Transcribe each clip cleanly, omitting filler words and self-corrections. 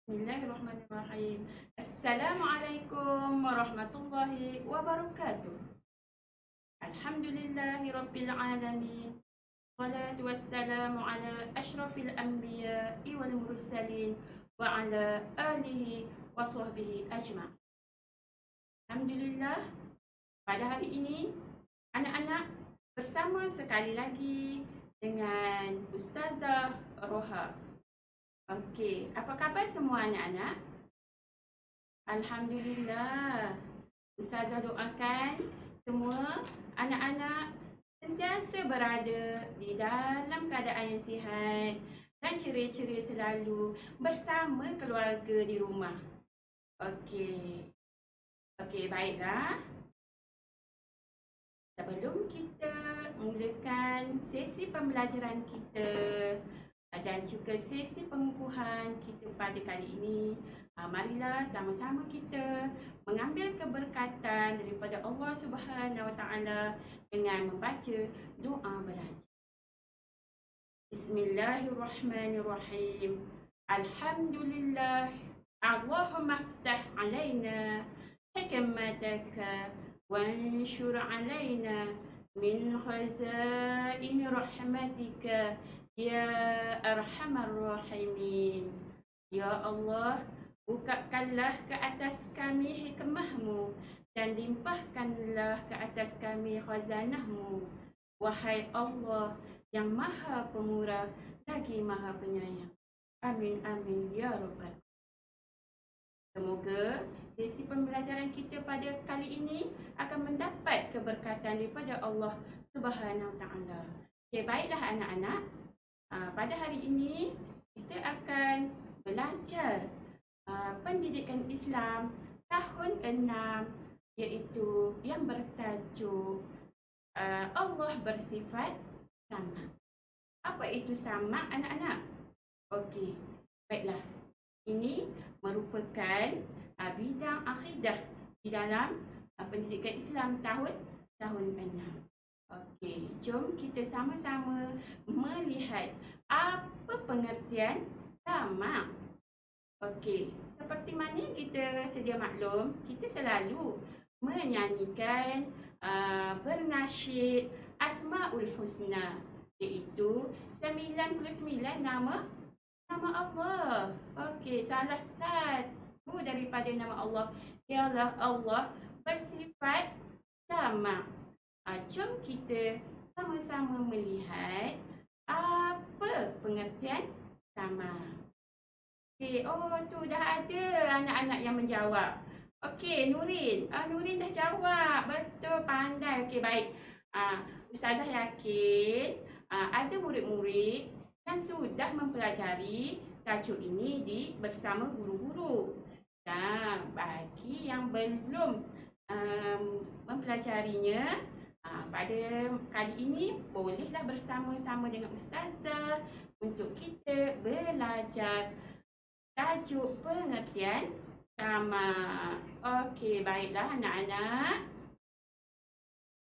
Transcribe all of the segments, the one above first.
Bismillahirrahmanirrahim. Assalamualaikum warahmatullahi wabarakatuh. Alhamdulillahi rabbil alamin. Salatu wassalamu ala ashrafil anbiya'i wal mursalin wa ala alihi wa sahbihi ajma'in. Alhamdulillah, pada hari ini anak-anak bersama sekali lagi dengan Ustazah Roha. Okey, apa khabar semua anak-anak? Alhamdulillah. Ustazah doakan semua anak-anak sentiasa berada di dalam keadaan yang sihat dan ceria-ceria selalu bersama keluarga di rumah. Okey. Okey, baiklah. Sebelum kita mulakan sesi pembelajaran kita dan juga sesi pengukuhan kita pada kali ini, marilah sama-sama kita mengambil keberkatan daripada Allah Subhanahu Wa Taala dengan membaca doa belajar. Bismillahirrahmanirrahim. Alhamdulillah. Allahumma aftah alaina hikmataka وانشر علينا من خزائن رحمتك يا أرحم الراحمين. Ya Allah, bukakanlah ke atas kami hikmahmu dan limpahkanlah ke atas kami khazanahmu. Wahai Allah yang maha pemurah lagi maha penyayang. Amin amin ya rabbal. Semoga sesi pembelajaran kita pada kali ini akan mendapat keberkatan daripada Allah Subhanahu Wa Taala. Okey, baiklah anak-anak. Pada hari ini kita akan belajar pendidikan Islam tahun 6, iaitu yang bertajuk Allah bersifat sama. Apa itu sama anak-anak? Okey, baiklah. Ini merupakan bidang akidah di dalam pendidikan Islam tahun 6. Okey, jom kita sama-sama melihat apa pengertian sama. Okey, seperti mana kita sedia maklum, kita selalu menyanyikan bernasyid Asmaul Husna, iaitu 99 nama Allah. Okey, salah satu daripada nama Allah ialah Allah bersifat sama. Jom kita sama-sama melihat apa pengertian sama. Okey, tu dah ada anak-anak yang menjawab. Okey, Nurin. Nurin dah jawab. Betul, pandai. Okey, baik. Ustazah yakin ada murid-murid yang sudah mempelajari tajuk ini bersama guru-guru. Dan bagi yang belum mempelajarinya, pada kali ini bolehlah bersama-sama dengan Ustazah untuk kita belajar tajuk pengertian sama. Okey, baiklah anak-anak.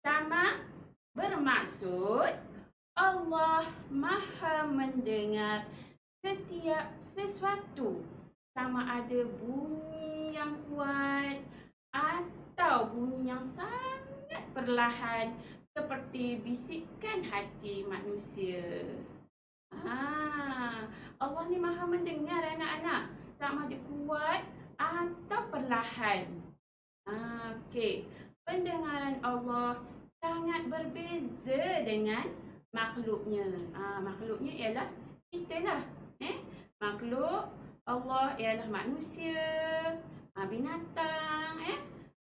Sama bermaksud Allah maha mendengar setiap sesuatu, sama ada bunyi yang kuat atau bunyi yang sangat perlahan seperti bisikan hati manusia. Allah ni maha mendengar anak-anak, sama ada kuat atau perlahan. Okey, pendengaran Allah sangat berbeza dengan makhluknya. Makhluknya ialah kita lah. Makhluk Allah ialah manusia, binatang.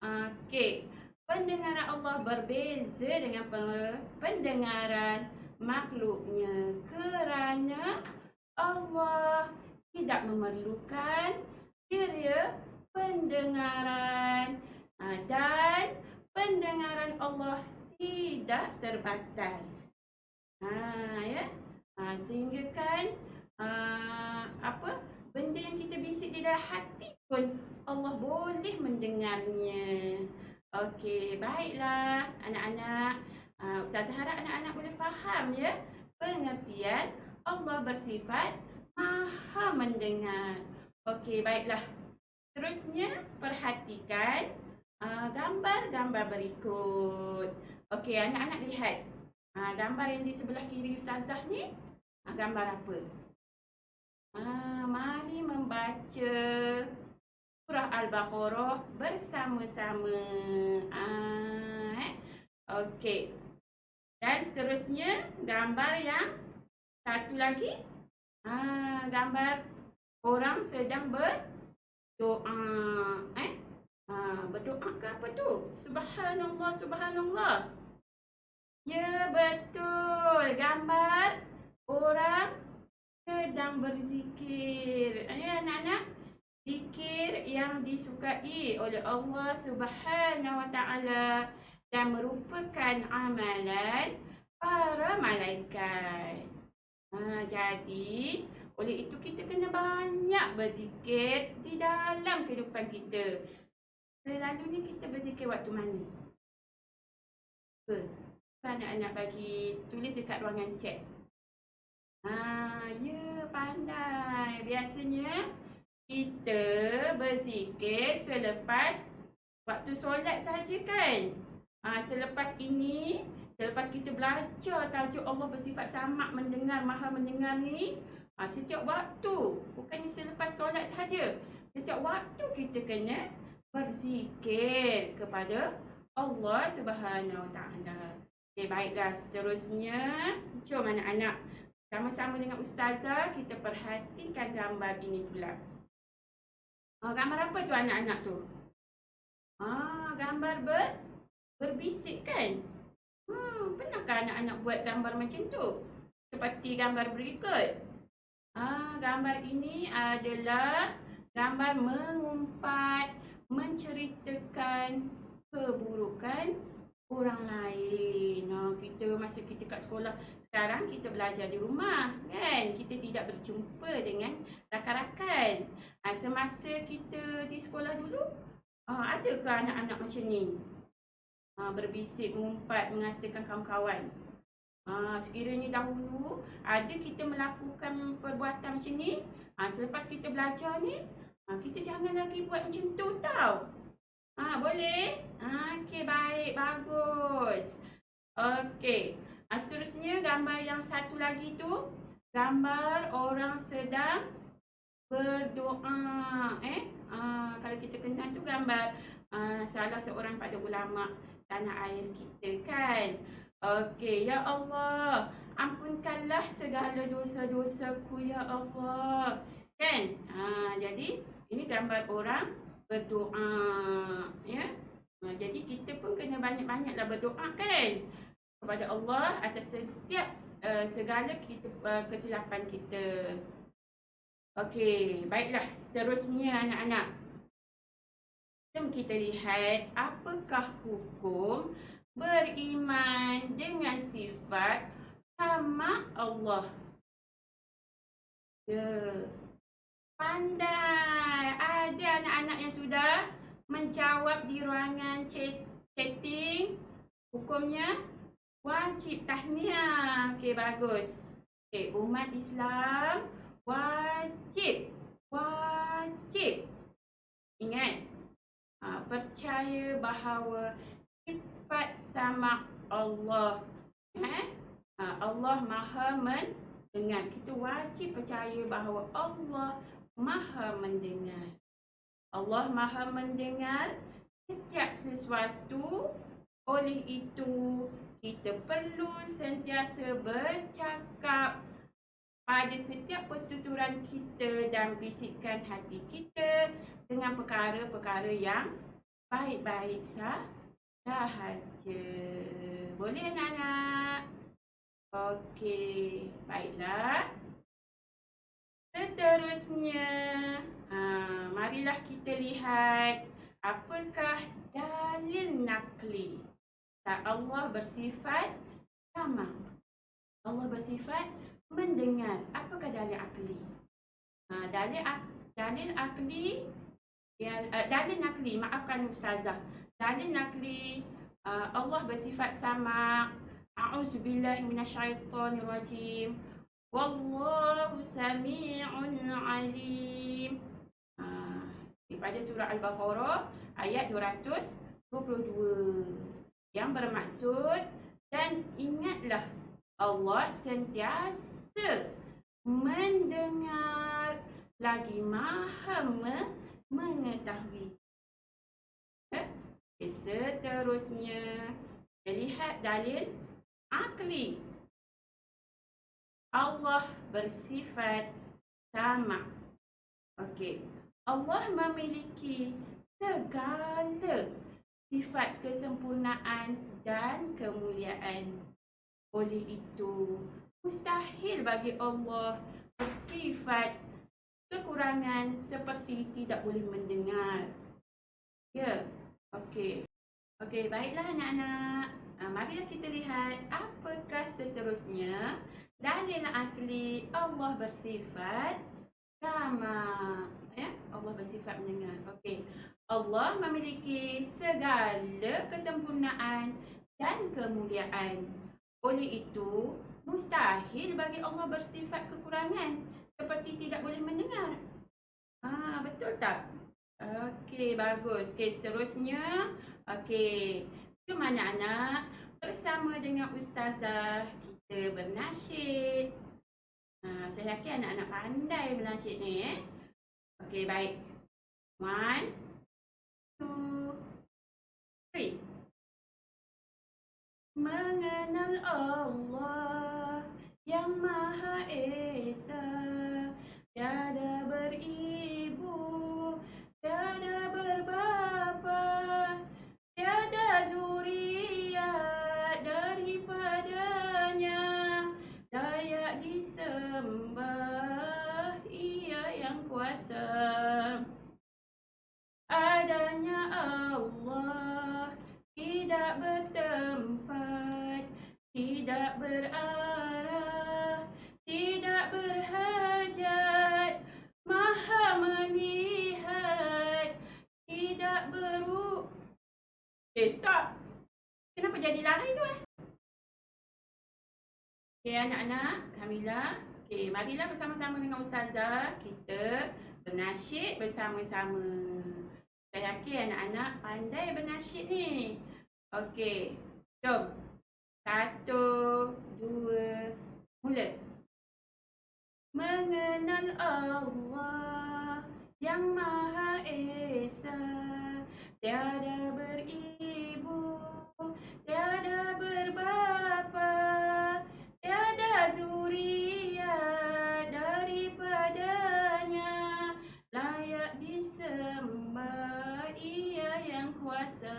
Okey, pendengaran Allah berbeza dengan pendengaran makhluknya kerana Allah tidak memerlukan kira pendengaran dan pendengaran Allah tidak terbatas. Sehingga kan benda yang kita bisik di dalam hati pun Allah boleh mendengarnya. Okey, baiklah anak-anak. Ustazah harap anak-anak boleh faham ya pengertian Allah bersifat maha mendengar. Okey, baiklah. Terusnya, perhatikan gambar-gambar berikut. Okey, anak-anak lihat. Gambar yang di sebelah kiri Ustazah ni, gambar apa? Mari membaca surah Al-Baqarah bersama-sama. Okey. Dan seterusnya, gambar yang satu lagi. Gambar orang sedang berdoa. Berdoa ke apa tu? Subhanallah, subhanallah. Ya, betul. Gambar orang sedang berzikir. Anak-anak, zikir yang disukai oleh Allah Subhanahu Wa Taala dan merupakan amalan para malaikat. Jadi, oleh itu kita kena banyak berzikir di dalam kehidupan kita. Selalunya kita berzikir waktu mana? Anak-anak bagi tulis dekat ruangan chat. Ya, pandai. Biasanya kita berzikir selepas waktu solat saja kan? Selepas ini, selepas kita belajar tajuk Allah bersifat samak, mendengar, maha mendengar ni, setiap waktu, bukannya selepas solat sahaja. Setiap waktu kita kena berzikir kepada Allah Subhanahu Wa Taala. Okey, baiklah. Seterusnya, jom anak-anak sama-sama dengan Ustazah kita perhatikan gambar ini pula. Gambar apa tu anak-anak tu? Gambar berbisik kan? Pernahkah anak-anak buat gambar macam tu? Seperti gambar berikut. Gambar ini adalah gambar mengumpat, menceritakan keburukan orang lain. Masa kita kat sekolah sekarang kita belajar di rumah kan, kita tidak berjumpa dengan rakan-rakan. Semasa kita di sekolah dulu, adakah anak-anak macam ni? Berbisik, mengumpat, mengatakan kawan-kawan. Sekiranya dahulu ada kita melakukan perbuatan macam ni, selepas kita belajar ni, kita jangan lagi buat macam tu tau. Boleh? Okey, baik, bagus. Okey. Seterusnya gambar yang satu lagi tu, gambar orang sedang berdoa. Kalau kita kenal tu gambar salah seorang pada ulama tanah air kita kan. Okey, ya Allah, ampunkanlah segala dosa-dosaku ya Allah. Kan? Jadi ini gambar orang berdoa, ya. Jadi kita pun kena banyak-banyaklah berdoa kan kepada Allah atas setiap segala kesilapan kita. Okey, baiklah. Seterusnya anak-anak, jom kita lihat apakah hukum beriman dengan sifat sama Allah. Ya, pandai. Ada anak-anak yang sudah menjawab di ruangan chatting. Hukumnya wajib, tahniah. Okey, bagus. Okey, umat Islam wajib ingat, percaya bahawa sifat sama Allah, Allah Maha mendengar. Kita wajib percaya bahawa Allah Maha mendengar. Allah Maha mendengar setiap sesuatu. Oleh itu, kita perlu sentiasa bercakap pada setiap pertuturan kita dan bisikan hati kita dengan perkara-perkara yang baik-baik sahaja. Boleh anak-anak? Okey, baiklah. Seterusnya, marilah kita lihat apakah dalil nakli. Allah bersifat sama. Allah bersifat mendengar. Apakah dalil akli? Dalil nakli, maafkan Ustazah. Dalil nakli, Allah bersifat sama. A'udzubillahi minasyaitonirrajim. Wallahu sami'un alim. daripada surah Al-Baqarah ayat 222 yang bermaksud, dan ingatlah Allah sentiasa mendengar lagi maha mengetahui. Seterusnya, kita lihat dalil akli. Allah bersifat sama. Okey. Allah memiliki segala sifat kesempurnaan dan kemuliaan. Oleh itu, mustahil bagi Allah bersifat kekurangan seperti tidak boleh mendengar. Ya, okey. Okey, baiklah anak-anak. Marilah kita lihat apakah seterusnya. Dalil akli, Allah bersifat sama. Ya, Allah bersifat mendengar. Okey. Allah memiliki segala kesempurnaan dan kemuliaan. Oleh itu, mustahil bagi Allah bersifat kekurangan seperti tidak boleh mendengar. Betul tak? Okey, bagus. Okey, seterusnya. Okey, jom anak-anak bersama dengan Ustazah kita bernasyid. Saya yakin anak-anak pandai bernasyid ni. Okey, baik. 1, 2, 3. Mengenal Allah yang Maha Esa, tiada beribu, tiada berbapa, tiada zuriat daripadanya, layak disembah Ia yang kuasa. Adanya Allah tidak bertempat, tidak berarah, tidak berhajat, Maha melihat, tidak stop. Kenapa jadi lari tu? Okey anak-anak, Kamila. Okey, marilah bersama-sama dengan Ustazah kita bernasyid bersama-sama. Saya yakin anak-anak pandai bernasyid ni. Okey, jom. 1, 2, mula. Mengenal Allah yang Maha Esa, tiada beribu, tiada berbapa, tiada zuriat daripadanya, layak disembah Ia yang kuasa.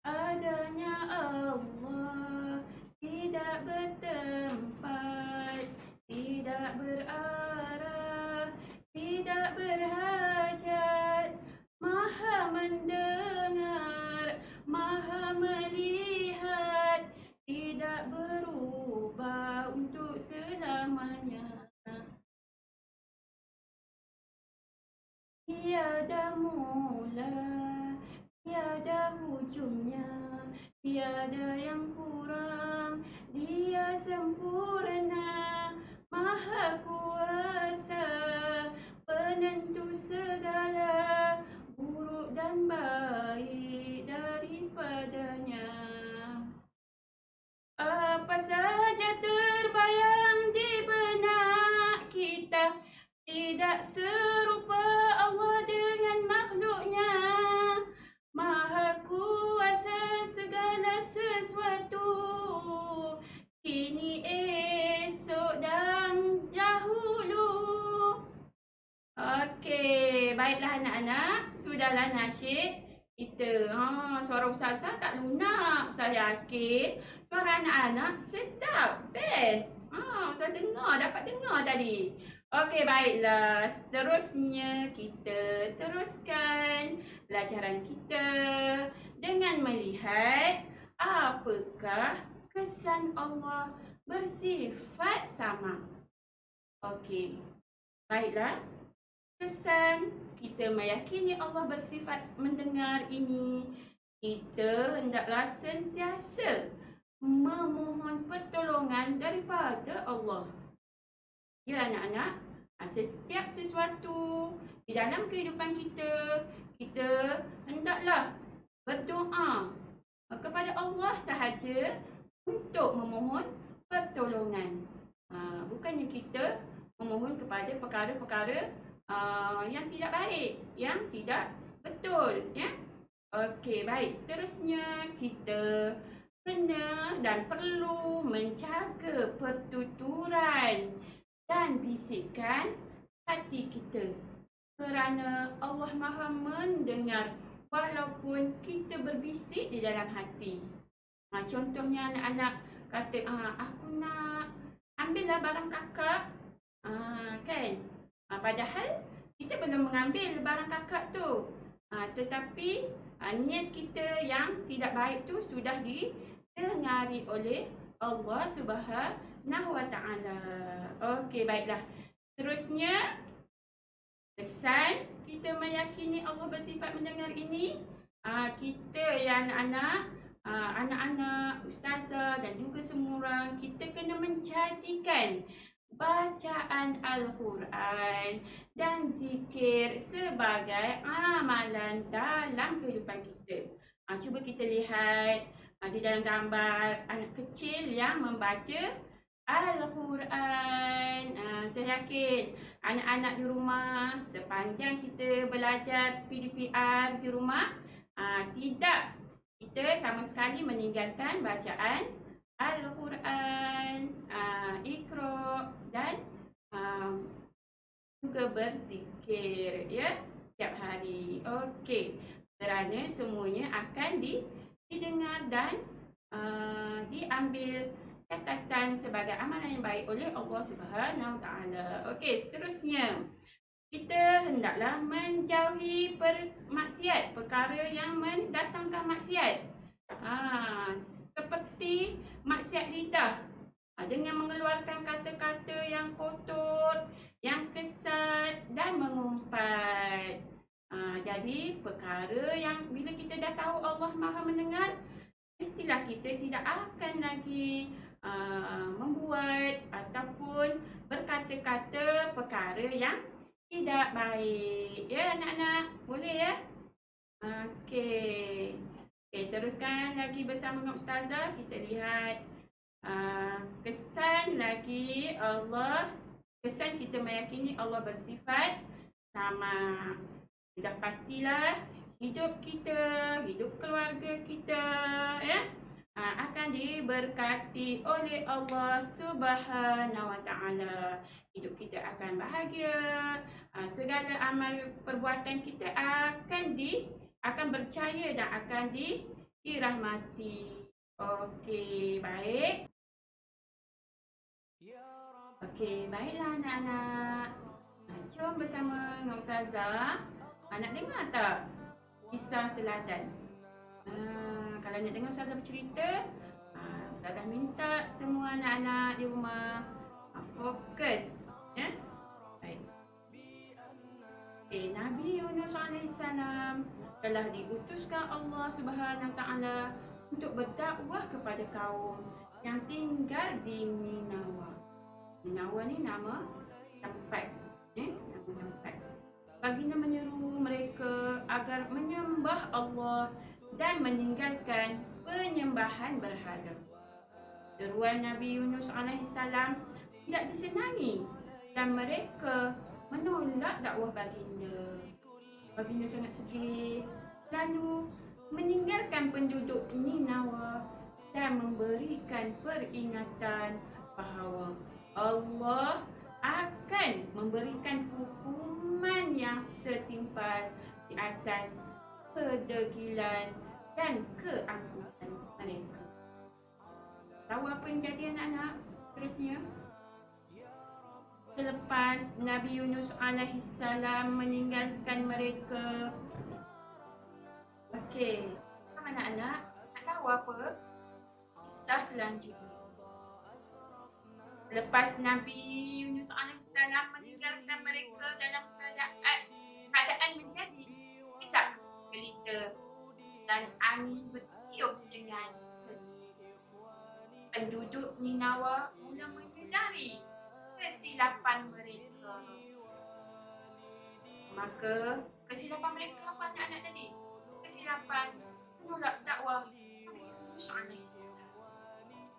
Adanya Allah tidak bertempat, tidak berarah, tidak berhajat, Maha mendengar, Maha melihat, tidak berubah untuk selamanya. Tiada mula, tiada hujungnya, tiada yang kurang, Dia sempurna, Maha kuasa, penentu segala buruk dan baik daripadanya. Apa saja terbayang di benak kita, tidak serupa Allah dengan makhluknya. Maha kuasa segala sesuatu, kini, esok dan dahulu. Okey, baiklah anak-anak, sudahlah nasyid kita. Suara Ustazah tak lunak. Saya yakin suara anak-anak sedap, best. Saya dapat dengar tadi. Okey, baiklah. Seterusnya kita teruskan pelajaran kita dengan melihat apakah kesan Allah bersifat sama. Okey, baiklah. Kesan kita meyakini Allah bersifat mendengar ini, kita hendaklah sentiasa memohon pertolongan daripada Allah. Ya anak-anak, Setiap sesuatu di dalam kehidupan kita, kita hendaklah berdoa kepada Allah sahaja untuk memohon pertolongan. Bukannya kita memohon kepada perkara-perkara yang tidak baik, yang tidak betul, ya. Okey, baik. Seterusnya kita kena dan perlu menjaga pertuturan dan bisikan hati kita. Kerana Allah Maha mendengar walaupun kita berbisik di dalam hati. Contohnya anak-anak kata, aku nak ambillah barang kakak. Kan? Padahal kita belum mengambil barang kakak tu. Tetapi niat kita yang tidak baik tu sudah didengari oleh Allah Subhanahu Wa Taala. Okey, baiklah. Terusnya, kesan kita meyakini Allah bersifat mendengar ini, kita yang anak-anak, ustazah dan juga semua orang, kita kena menjadikan bacaan Al-Quran dan zikir sebagai amalan dalam kehidupan kita. Cuba kita lihat di dalam gambar anak kecil yang membaca Al-Quran. Saya yakin anak-anak di rumah, sepanjang kita belajar PDPR di rumah, tidak kita sama sekali meninggalkan bacaan Al-Quran, Iqra dan juga berzikir, ya, setiap hari. Okey, kerana semuanya akan didengar dan diambil catatan sebagai amalan yang baik oleh Allah Subhanahu Taala. Okey, seterusnya kita hendaklah menjauhi maksiat, perkara yang mendatangkan maksiat. Seperti maksiat lidah, dengan mengeluarkan kata-kata yang kotor, yang kesat dan mengumpat. Jadi perkara yang bila kita dah tahu Allah Maha mendengar, mestilah kita tidak akan lagi membuat ataupun berkata-kata perkara yang tidak baik. Ya anak-anak, boleh ya? Okey. Teruskan lagi bersama dengan ustazah. Kita lihat kesan lagi kesan kita meyakini Allah bersifat sama. Sudah pastilah hidup kita, hidup keluarga kita, ya, akan diberkati oleh Allah Subhanahu Wa Taala. Hidup kita akan bahagia, segala amal perbuatan kita akan berjaya dan akan dirahmati. Okey, baik. Okey, baiklah anak-anak. Jom bersama dengan Ustazah. Nak dengar tak kisah teladan? Kalau nak dengar Ustazah bercerita, Ustazah minta semua anak-anak di rumah fokus, ya. Baik. Nabi Yunus AS telah diutuskan Allah Subhanahu Taala untuk berdakwah kepada kaum yang tinggal di Ninawa. Ninawa ni nama tempat, nama tempat. Baginda menyeru mereka agar menyembah Allah dan meninggalkan penyembahan berhala. Seruan Nabi Yunus AS tidak disenangi dan mereka menolak dakwah baginda. Baginda sangat sedih, lalu meninggalkan penduduk Ninawa dan memberikan peringatan bahawa Allah akan memberikan hukuman yang setimpal di atas kedegilan dan keangkuhan mereka. Tahu apa yang jadi anak-anak seterusnya? Selepas Nabi Yunus AS meninggalkan mereka. Okey, anak-anak nak tahu apa kisah selanjutnya? Lepas Nabi Yunus AS meninggalkan mereka dalam keadaan menjadi hitam gelita dan angin bertiup dengan kencang. Penduduk Ninawa mula menyedari kesilapan mereka. Maka kesilapan mereka apa anak-anak tadi? Kesilapan menolak dakwah Nabi Yunus alaihissalam.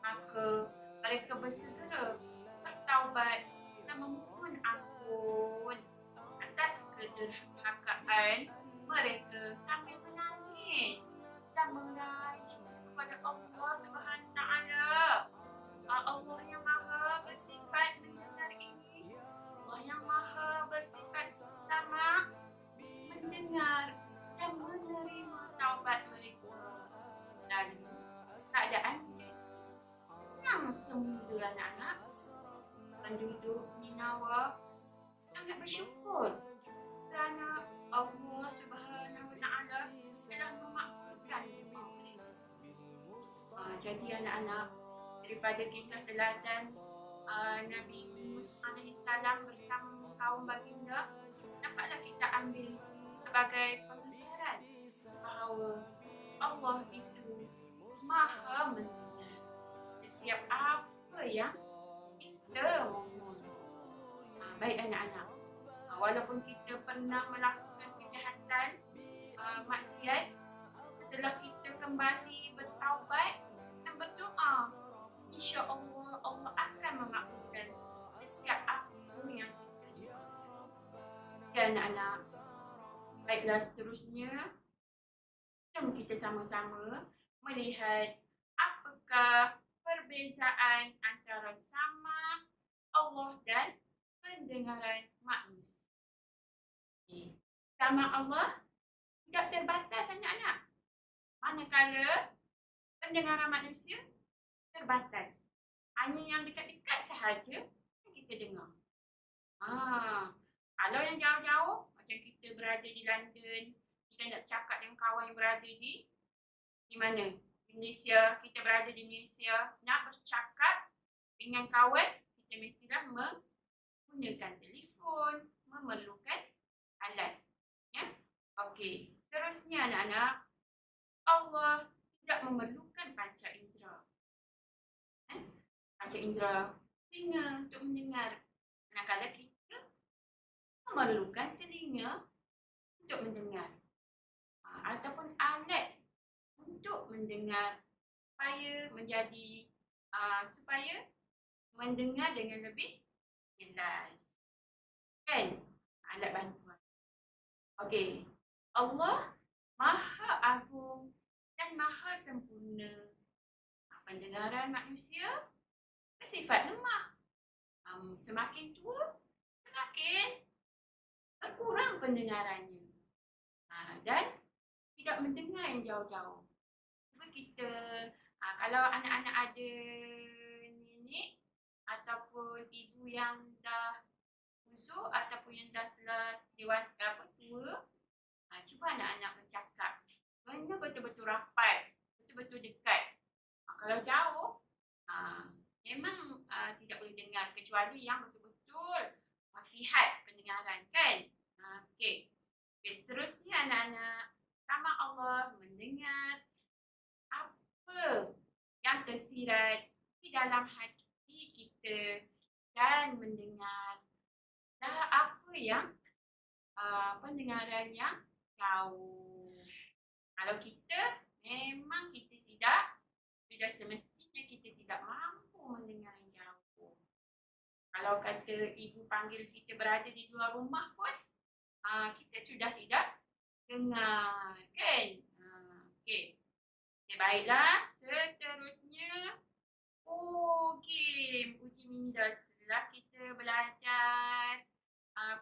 Maka mereka bersegera bertaubat dan memohon ampun atas kederhakaan mereka sambil menangis dan merajuk kepada Allah Subhanahu Wa Taala. Allah yang Maha bersifat mendengar ini, Allah yang Maha bersifat sama mendengar dan menerima taubat mereka. Lalu keadaan tenang semula anak-anak. Penduduk Ninawa sangat bersyukur kerana Allah Subhanahu Wa Taala telah memakbulkan doa mereka. Jadi anak-anak, daripada kisah teladan Nabi Yunus alaihissalam bersama kaum baginda, dapatlah kita ambil sebagai pengajaran bahawa Allah itu Maha mendengar setiap apa yang kita mohon. Baik anak-anak, walaupun kita pernah melakukan kejahatan, maksiat, setelah kita kembali bertaubat dan berdoa, insya-Allah Allah akan memakbulkan setiap apa yang kita doa. Ya anak-anak, baiklah seterusnya, jom kita sama-sama melihat apakah perbezaan antara sama Allah dan pendengaran manusia. Sama Allah tidak terbatas anak-anak. Manakala pendengaran manusia terbatas. Hanya yang dekat-dekat sahaja yang kita dengar. Kalau yang jauh-jauh, macam kita berada di London, kita nak cakap dengan kawan yang berada di mana? Malaysia, kita berada di Malaysia, nak bercakap dengan kawan, kita mestilah menggunakan telefon, memerlukan alat. Ya? Okey, seterusnya anak-anak, Allah tidak memerlukan panca indera. Panca indera telinga untuk mendengar. Manakala kita memerlukan telinga untuk mendengar. Ataupun alat untuk mendengar supaya mendengar dengan lebih jelas. Kan? Alat bantuan. Okey. Allah Maha Agung dan Maha Sempurna. Pendengaran manusia bersifat lemah. Semakin tua, semakin berkurang pendengarannya. Dan tidak mendengar yang jauh-jauh. Cuba kita, kalau anak-anak ada nenek ataupun ibu yang dah uzur ataupun yang dah telah dewasa tua, cuba anak-anak bercakap. Kena betul-betul rapat, betul-betul dekat. Kalau jauh, memang tidak boleh dengar kecuali yang betul-betul sihat pendengaran, kan? Okey. Seterusnya anak-anak, sama Allah mendengar apa yang tersirat di dalam hati kita dan mendengar apa yang pendengaran yang jauh. Kalau kita memang kita sudah semestinya kita tidak mampu mendengar yang jauh. Kalau kata ibu panggil kita berada di luar rumah pun, kita sudah tidak dengar, kan? Okey. Baiklah, seterusnya game uji minda. Setelah kita belajar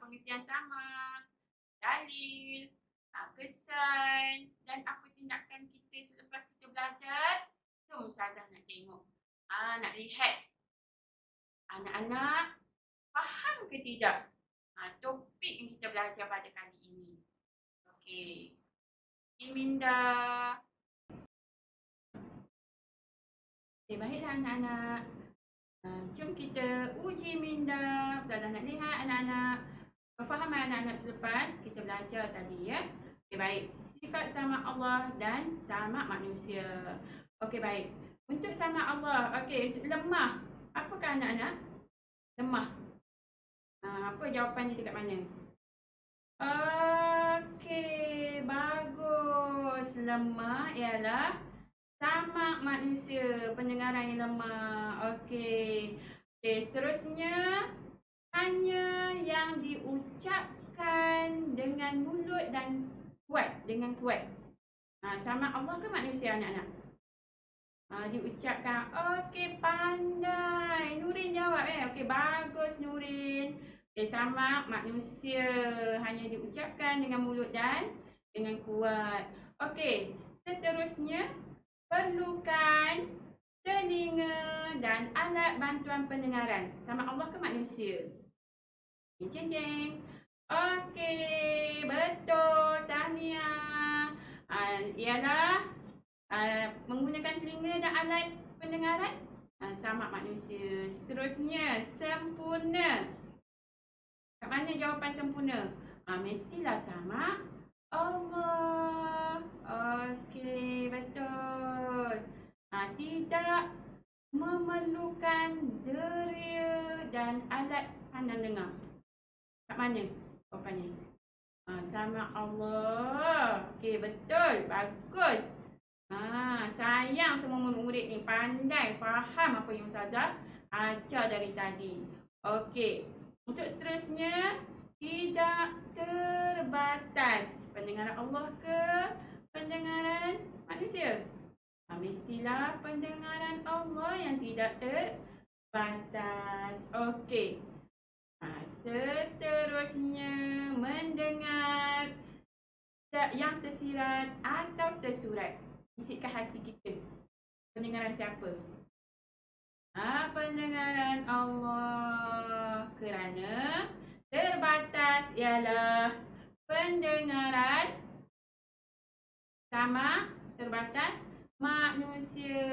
pengertian sama, dalil, kesan dan apa tindakan kita selepas kita belajar, jom Ustazah nak tengok, nak lihat anak-anak faham ke tidak topik yang kita belajar pada kali ini. Okey. Minda. Baiklah anak-anak. Jom kita uji minda. Ustazah nak lihat anak-anak kefahaman anak-anak selepas kita belajar tadi, ya. Okey, baik. Sifat sama Allah dan sama manusia. Okey, baik. Untuk sama Allah, okey, untuk lemah. Apakah anak-anak? Lemah. Apa jawapannya dekat mana? Okey, bagus. Lemah ialah sama manusia, pendengaran yang lemah. Okey. Okey, seterusnya hanya yang diucapkan dengan mulut dan kuat, dengan kuat. Sama Allah ke manusia anak-anak? Diucapkan. Okey, pandai. Nurin jawab Okey, bagus Nurin. Okey, sama manusia. Hanya diucapkan dengan mulut dan dengan kuat. Okey, seterusnya perlukan telinga dan alat bantuan pendengaran. Sama Allah ke manusia? Jeng jeng. Okey, betul. Tahniah. Ialah menggunakan telinga dan alat pendengaran sama manusia. Seterusnya, sempurna. Kat mana jawapan sempurna? Mestilah sama Allah. Okey, betul. Tidak memerlukan deria dan alat pandang dengar. Kat mana jawapannya? Sama Allah. Okey, betul. Bagus. Sayang semua murid-murid ni pandai faham apa yang Ustazah ajar dari tadi. Okey, untuk seterusnya, tidak terbatas. Pendengaran Allah ke pendengaran manusia? Mestilah pendengaran Allah yang tidak terbatas. Okey. Seterusnya, mendengar yang tersirat atau tersurat. Bisikkan hati kita. Pendengaran siapa? Pendengaran Allah. Kerana terbatas ialah pendengaran sama terbatas manusia.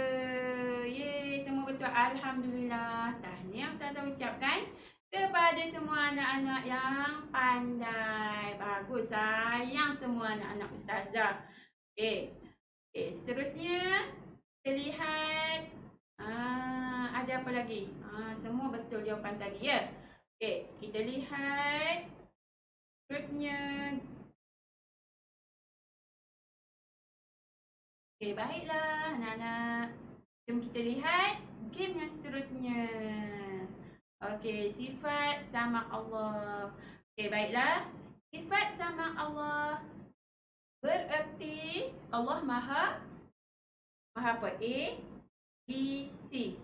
Yeay, semua betul. Alhamdulillah. Tahniah Ustazah ucapkan kepada semua anak-anak yang pandai. Bagus, sayang semua anak-anak Ustazah. Okey. Seterusnya kita lihat ada apa lagi? Semua betul jawapan tadi ya. Okey, kita lihat seterusnya. Okey, baiklah anak-anak. Jom kita lihat game yang seterusnya. Okey, sifat sama Allah. Okey, baiklah. Sifat sama Allah bererti Allah Maha apa? A, B, C.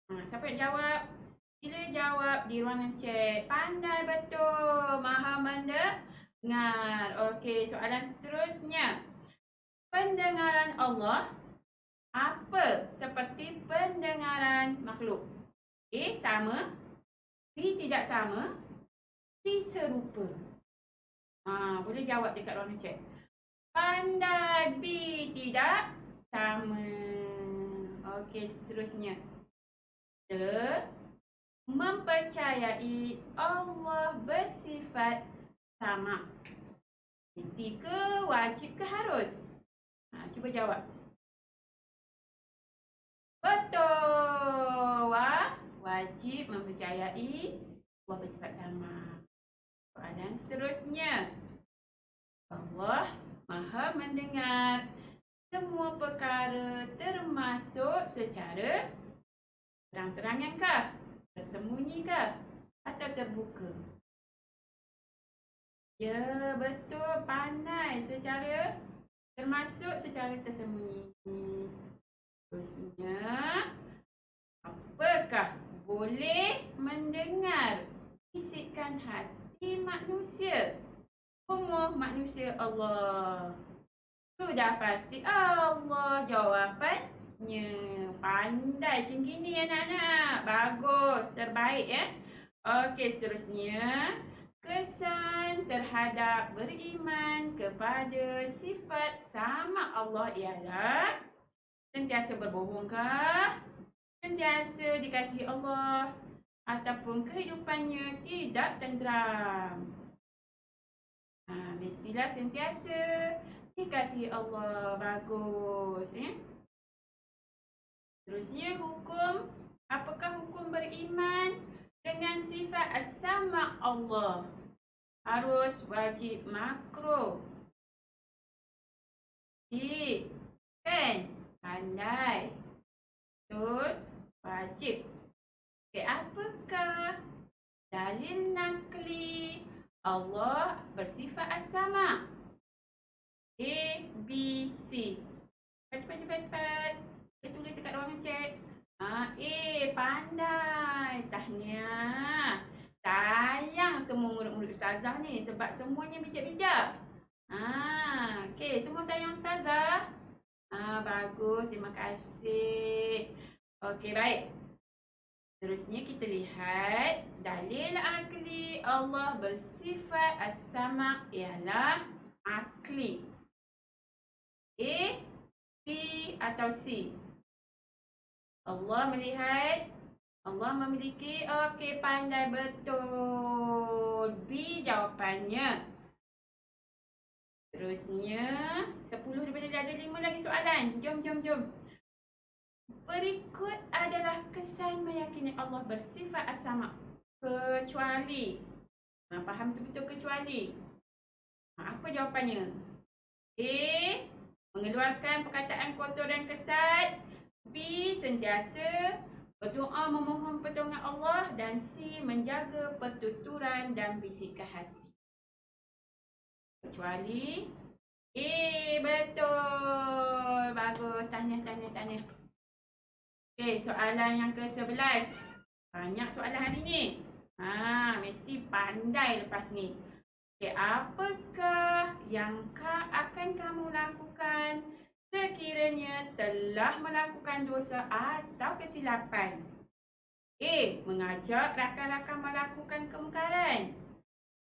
Siapa yang jawab? Sila jawab di ruangan chat. Pandai betul. Maha mendengar. Okey, soalan seterusnya. Pendengaran Allah apa seperti pendengaran makhluk? A, sama. B, tidak sama. C, serupa. Boleh jawab dekat ruangan chat. Pandai. B, tidak sama. Okey, seterusnya. Kita mempercayai Allah bersifat sama. Mesti ke, wajib ke, harus? Cuba jawab. Betul. Wajib mempercayai Allah bersifat sama. Soalan seterusnya. Allah Maha mendengar semua perkara termasuk secara terang-terangankah, tersembunyi-kah, atau terbuka? Ya, betul. Pandai. Secara termasuk secara tersembunyi. Terusnya, apakah boleh mendengar bisikan hati manusia? Semua manusia Allah. Sudah pasti Allah jawapannya. Pandai macam gini anak-anak. Bagus. Terbaik ya. Okey, seterusnya. Kesan terhadap beriman kepada sifat sama Allah ialah sentiasa berbohongkah? Sentiasa dikasihi Allah? Ataupun kehidupannya tidak tenteram? Mestilah sentiasa dikasihi Allah. Bagus ya. Terusnya hukum. Apakah hukum beriman dengan sifat as-sama Allah? harus wajib makruh. Kan? Pandai. Betul? Wajib. Okey, apakah dalil nakli Allah bersifat as-sama? A, B, C. Cepat. Kita tulis dekat ruangan chat. A, pandai. Tahniah. Sayang semua murid-murid ustazah ni sebab semuanya bijak-bijak. Okey, semua sayang ustazah. Bagus, terima kasih. Okey, baik. Terusnya kita lihat dalil akli Allah bersifat as-sama ialah akli. A, B atau C? Allah melihat, Allah memiliki. Okey, pandai betul. B jawapannya. Terusnya 10 daripada ada 5 lagi soalan. Jom. Berikut adalah kesan meyakini Allah bersifat as-sama. Kecuali. Faham betul-betul kecuali. Apa jawapannya? A, mengeluarkan perkataan kotor dan kesat. B, sentiasa berdoa memohon pertolongan Allah. Dan C, menjaga pertuturan dan bisikan hati. Kecuali A, betul. Bagus, tahniah. Okey, soalan yang ke-11. Banyak soalan hari ni. Mesti pandai lepas ni. Okey, apakah yang akan kamu lakukan sekiranya telah melakukan dosa atau kesilapan? A, mengajak rakan-rakan melakukan kemungkaran.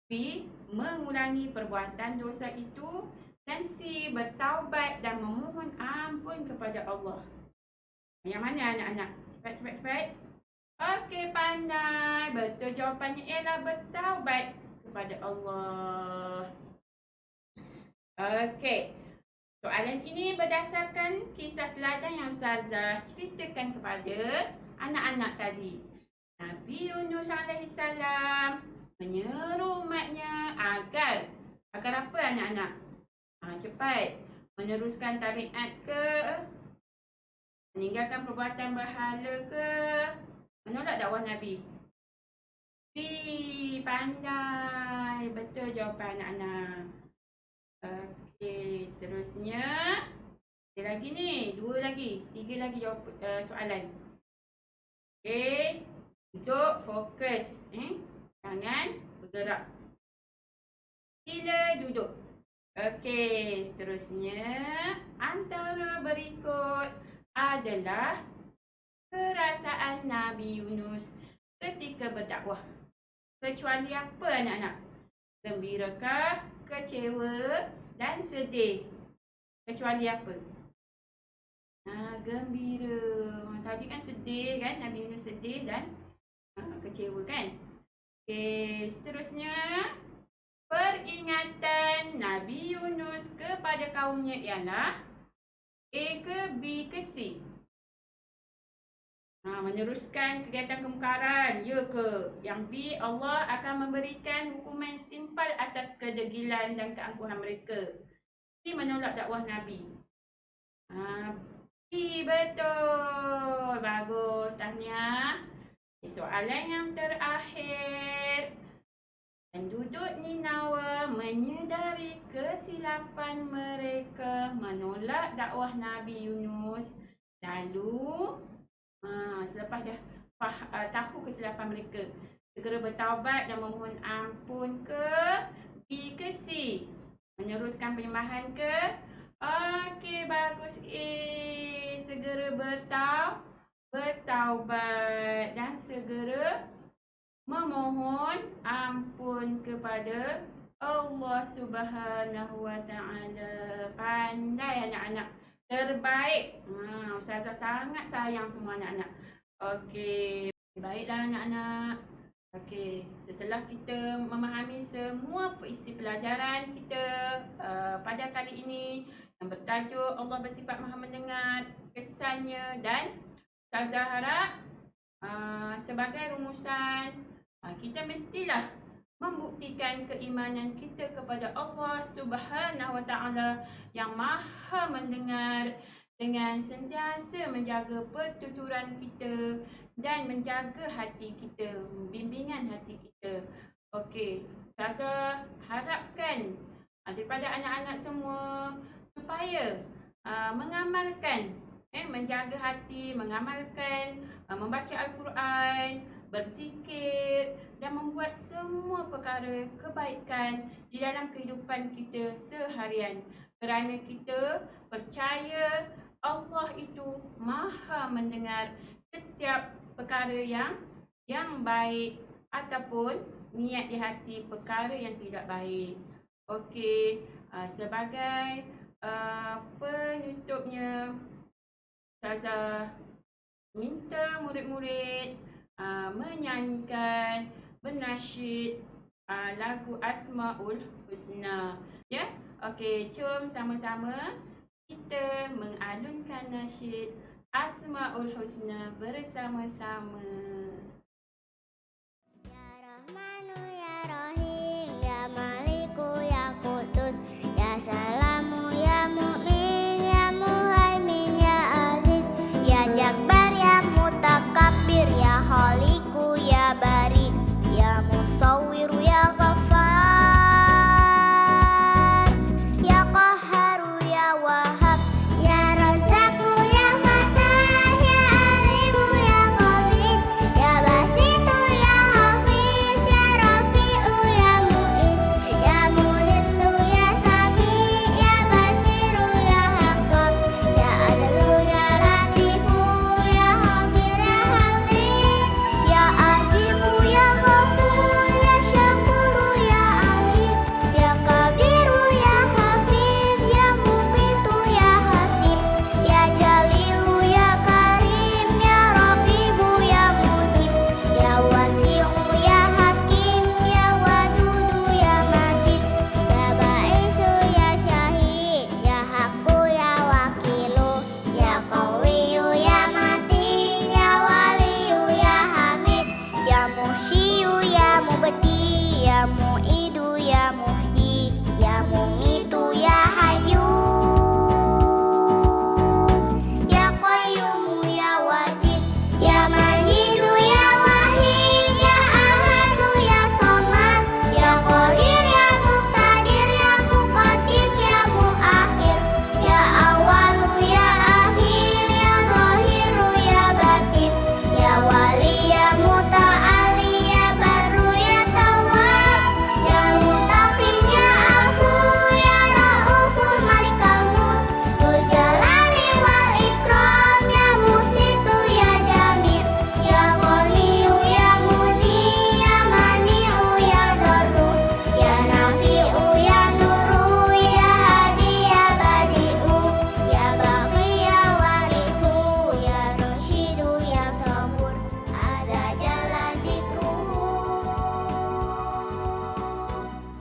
B, mengulangi perbuatan dosa itu. Dan C, bertaubat dan memohon ampun kepada Allah. Yang mana anak-anak? Cepat. Okey, pandai. Betul, jawapannya ialah bertaubat kepada Allah. Okey. Soalan ini berdasarkan kisah teladan yang ustazah ceritakan kepada anak-anak tadi. Nabi Yunus AS menyeru umatnya agar apa anak-anak? Cepat. Meneruskan tabiat ke? Meninggalkan perbuatan berhala ke? Menolak dakwah Nabi? B, pandai. Betul jawapan anak-anak. Okey, seterusnya. Ada lagi ni, 2 lagi, 3 lagi jawab soalan. Okey, duduk fokus. Jangan bergerak. Sila duduk. Okey, seterusnya. Antara berikut adalah perasaan Nabi Yunus ketika berdakwah. Kecuali apa anak-anak? Gembirakah, kecewa dan sedih? Kecuali apa? Gembira. Tadi kan sedih kan? Nabi Yunus sedih dan kecewa kan? Okey, seterusnya. Peringatan Nabi Yunus kepada kaumnya ialah A ke B ke C? Meneruskan kegiatan kemungkaran, ya ke? Yang B, Allah akan memberikan hukuman setimpal atas kedegilan dan keangkuhan mereka. C, menolak dakwah Nabi. B, betul. Bagus, tahniah. Soalan yang terakhir. Penduduk Ninawa menyedari kesilapan mereka menolak dakwah Nabi Yunus. Lalu, selepas dah tahu kesilapan mereka, segera bertaubat dan memohon ampun ke? B ke C? Meneruskan penyembahan ke? Okey, bagus. Segera bertaubat dan segera memohon ampun kepada Allah Subhanahu wa Ta'ala. Pandai anak-anak. Terbaik. Ustazah sangat sayang semua anak-anak. Okey. Baiklah anak-anak. Okey. Setelah kita memahami semua isi pelajaran kita pada kali ini yang bertajuk Allah bersifat Maha Mendengar, kesannya, dan Ustazah harap sebagai rumusan kita mestilah membuktikan keimanan kita kepada Allah Subhanahu Wa Taala yang Maha mendengar, dengan sentiasa menjaga pertuturan kita dan menjaga hati kita, bimbingan hati kita. Okey, Ustazah harapkan daripada anak-anak semua supaya mengamalkan, menjaga hati, mengamalkan, membaca Al-Quran, berzikir dan membuat semua perkara kebaikan di dalam kehidupan kita seharian. Kerana kita percaya Allah itu Maha mendengar setiap perkara yang baik ataupun niat di hati perkara yang tidak baik. Okey, sebagai penutupnya, Ustazah minta murid-murid menyanyikan, bernasyid lagu Asmaul Husna. Ya, okey, jom sama-sama kita mengalunkan nasyid Asmaul Husna bersama-sama. Ya Rahmanu ya Rahim, ya Maliku ya Qudus, ya Salamu ya Mu'min, ya Muhaimin ya Aziz, ya Jabbar ya Mutakabbir, ya Khaliku ya Bari, ya Musawwir ya Ghaffar, ya Qahharu ya Wahhab, ya Razzaqu ya Fattah, ya Alimu ya Khabir, ya Basitu ya Hafiz, ya Rafi'u ya Mu'iz, ya Mulillu ya Sami', ya Bashiru ya Haqqaq, ya Adlu ya Latifu, ya Khabir ya Halim, ya Azimu ya Ghafur, ya Syakuru ya Alim, ya Kabiru ya Hafiz, ya Muqitu ya Hasib, ya Jalilu ya Karim, ya Raqibu ya Mujib, ya Wasi'u ya Hakim, ya Wadudu ya Majid, ya Ba'isu ya Syahid, ya Haqqu ya Wakilu, ya Qawiyu ya Matin, ya Waliyu ya Hamid, ya Muhsyiyu ya Mubdi, ya Mu'idu ya Muhyi, ya Mumitu ya Hayyu, ya Qayyumu ya Wajid, ya Majidu ya Wahid, ya Ahadu ya Somad, ya Qadir ya Muqtadir, ya Muqaddim ya Muakhir, ya Awalu ya Akhir, ya Zahiru ya Batin, ya Wali ya Muta'ali, ya Barru ya Tawwab, ya Muttaqin ya Afu, ya Raufur Malikal Mulk, Dzul Jalali wal Ikram, ya Musitu ya Jami', ya Ghaniyu ya Muni, ya Mani'u ya Darru, ya Nafi'u ya Nuru, ya Hadi ya Badi'u, ya Baqi ya Warithu, ya Rasyidu ya Sabur, Azza Jalla Dzikruhu,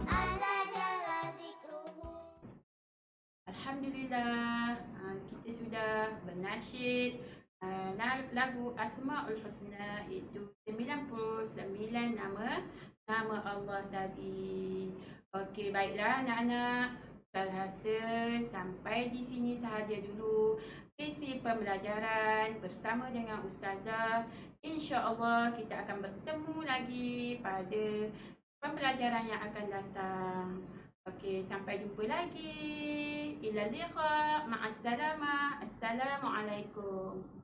Azza Jalla Dzikruhu. Alhamdulillah, kita sudah bernasyid lagu Asmaul Husna, iaitu 99 nama Allah tadi. Okey, baiklah anak-anak, saya rasa sampai di sini sahaja dulu sesi pembelajaran bersama dengan Ustazah. InsyaAllah kita akan bertemu lagi pada pembelajaran yang akan datang. Okey, sampai jumpa lagi. Ila liqa. Ma'assalamah. Assalamualaikum.